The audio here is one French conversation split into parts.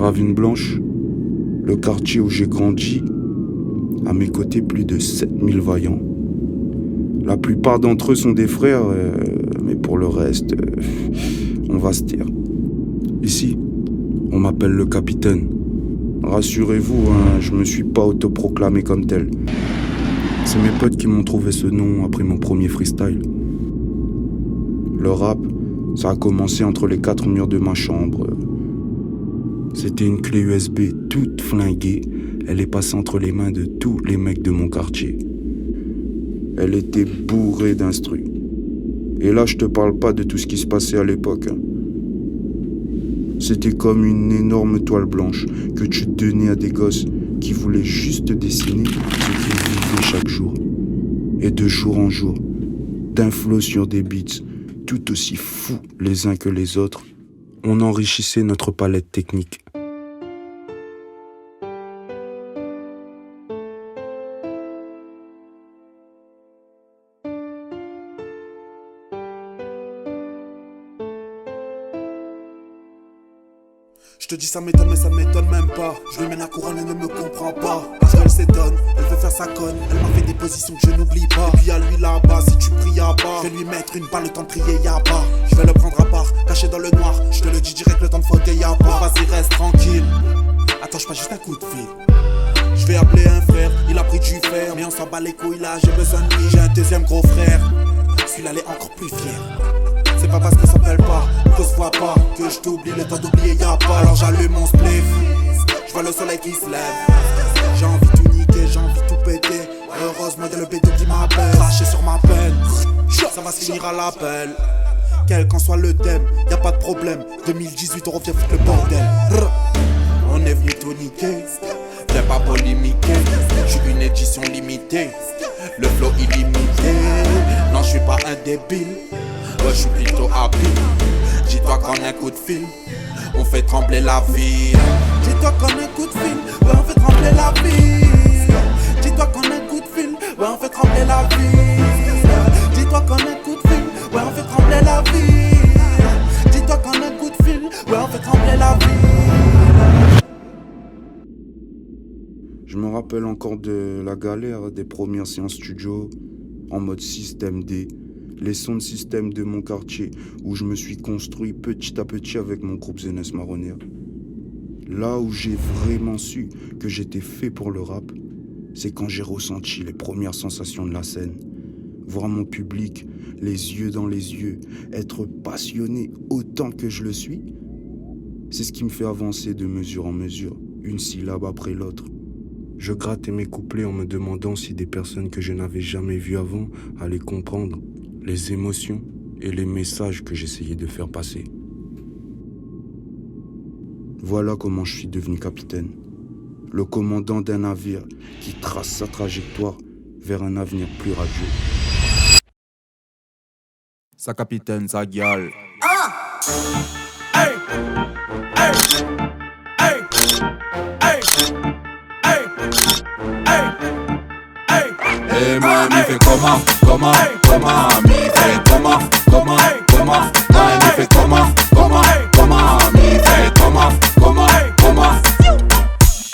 Ravine Blanche, le quartier où j'ai grandi, à mes côtés plus de 7000 vaillants. La plupart d'entre eux sont des frères, mais pour le reste, on va se taire. Ici, on m'appelle le capitaine. Rassurez-vous, je me suis pas autoproclamé comme tel. C'est mes potes qui m'ont trouvé ce nom après mon premier freestyle. Le rap, ça a commencé entre les 4 murs de ma chambre. C'était une clé USB toute flinguée. Elle est passée entre les mains de tous les mecs de mon quartier. Elle était bourrée d'instru. Et là, je te parle pas de tout ce qui se passait à l'époque. C'était comme une énorme toile blanche que tu donnais à des gosses qui voulaient juste dessiner ce qu'ils vivaient chaque jour. Et de jour en jour, d'un flow sur des beats tout aussi fous les uns que les autres, on enrichissait notre palette technique. Je te dis ça m'étonne mais ça m'étonne même pas. Je lui mets la couronne, elle ne me comprend pas. Parce qu'elle s'étonne, elle veut faire sa conne. Elle m'a fait des positions que je n'oublie pas. Et puis à lui là-bas, si tu pries à bas, je vais lui mettre une balle, le temps de prier y'a pas. Je vais le prendre à part, caché dans le noir. Je te le dis direct, le temps de fauteuil y'a pas. Vas-y reste tranquille, attache pas juste un coup de fil. Je vais appeler un frère, il a pris du fer. Mais on s'en bat les couilles là, j'ai besoin de lui. J'ai un deuxième gros frère, celui-là il est encore plus fier. C'est pas parce qu'on s'appelle pas, qu'on se voit pas, que je t'oublie, le temps d'oublier y'a pas. Alors j'allume mon spliff, je vois le soleil qui se lève. J'ai envie de tout niquer, j'ai envie de tout péter. Heureusement y'a le béton qui m'appelle. Cracher sur ma peine, ça va se finir à l'appel. Quel qu'en soit le thème, y'a pas de problème. 2018 on revient foutre le bordel. On est venu tout niquer, viens pas polémiquer. J'suis une édition limitée, le flow illimité. Non j'suis pas un débile, ouais, je suis plutôt habile. Dis-toi qu'en un coup de fil, on fait trembler la ville. Dis-toi qu'en un coup de fil, ouais, on fait trembler la ville. Dis-toi qu'en un coup de fil, ouais, on fait trembler la ville. Dis-toi qu'en un coup de fil, ouais, on fait trembler la ville. Dis-toi qu'en un coup de fil, ouais, on fait trembler la ville. Je me rappelle encore de la galère des premières séances studio en mode système D. Les sons de système de mon quartier où je me suis construit petit à petit avec mon groupe Zenes Marronnière. Là où j'ai vraiment su que j'étais fait pour le rap, c'est quand j'ai ressenti les premières sensations de la scène. Voir mon public, les yeux dans les yeux, être passionné autant que je le suis, c'est ce qui me fait avancer de mesure en mesure, une syllabe après l'autre. Je grattais mes couplets en me demandant si des personnes que je n'avais jamais vues avant allaient comprendre les émotions et les messages que j'essayais de faire passer. Voilà comment je suis devenu capitaine, le commandant d'un navire qui trace sa trajectoire vers un avenir plus radieux. Sa capitaine, sa gueule. Hey! Hey! Hey! Hey! Hey! Hey! Hey! Et moi, m'y fait comment, m'y fait comment, ouais, m'y fait comment, m'y fait comment.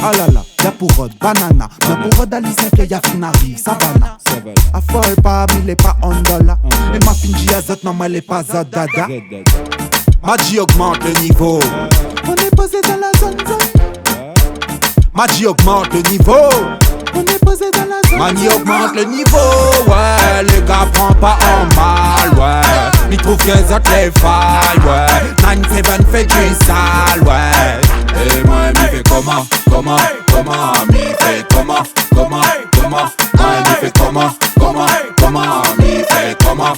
Ah là là, y'a pour Rod, banana. Y'a pour Rod, Alice, y'a Finari, Savannah. A folle pas, mais il est pas on dollar. Et ma finji azote, non, mais elle est pas zadada. Magie augmente le niveau. On est posé dans la zone. Magie augmente le niveau. On est posé dans la zone. Mani augmente le niveau, ouais. Le gars prend pas en mal, ouais. Il trouve que les autres les failles, ouais. 9-7 fait du sale, ouais. Et moi, m'y fait comment, m'y fait comment, ouais, m'y fait comment, m'y fait comment.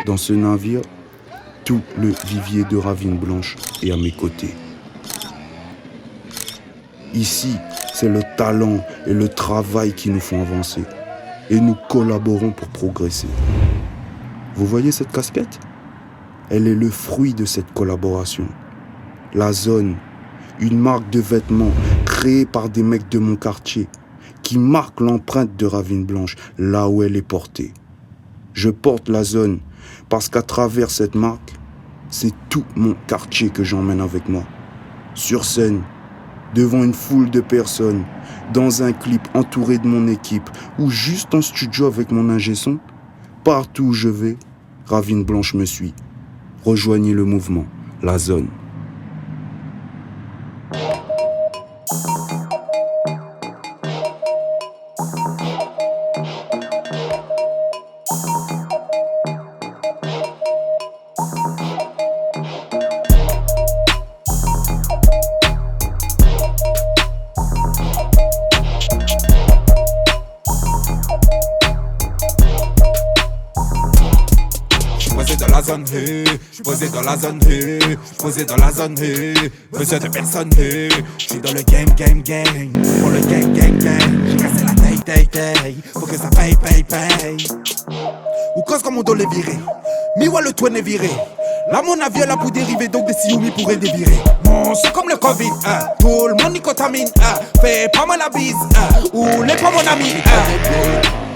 Dans ce navire, tout le vivier de Ravine Blanche est à mes côtés. Ici, c'est le talent et le travail qui nous font avancer. Et nous collaborons pour progresser. Vous voyez cette casquette ? Elle est le fruit de cette collaboration. La Zone, une marque de vêtements créée par des mecs de mon quartier qui marque l'empreinte de Ravine Blanche là où elle est portée. Je porte la zone parce qu'à travers cette marque, c'est tout mon quartier que j'emmène avec moi. Sur scène, devant une foule de personnes, dans un clip entouré de mon équipe ou juste en studio avec mon ingé son, partout où je vais, Ravine Blanche me suit. Rejoignez le mouvement, la zone. J'suis posé dans la zone, posé dans la zone, besoin de personne, j'suis dans le game, pour le gang, j'ai cassé la taille, faut que ça paye, ou cause comme on doit les virer, miwa le toit n'est viré, là mon avion là pour dériver, donc des sioumi pourraient dévirer, mon c'est comme le Covid, tout le monde y contamine, fais pas mal la bise, ou n'est pas mon ami,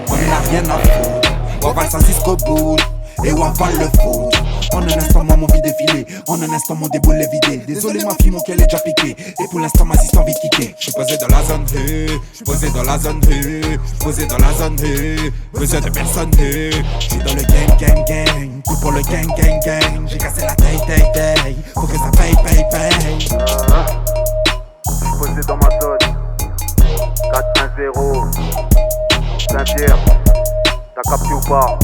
on n'a rien à foutre, on va le sans jusqu'au bout. Et on va le foot. En un instant, moi mon vie défilé. En un instant, mon déboule est vidé. Désolé, ma fille, mon cœur est déjà piqué. Et pour l'instant, ma siste envie de kicker. J'suis posé dans la zone, j'suis posé dans la zone, posé dans la zone, besoin de personne, j'suis dans le gang, tout pour le gang, j'ai cassé la taille, faut que ça paye. J'suis posé dans ma zone. 4-1-0. Saint-Pierre, t'as capté ou pas?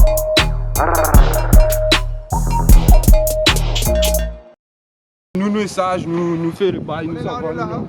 Nous sage, nous fait le bail, nous sommes là.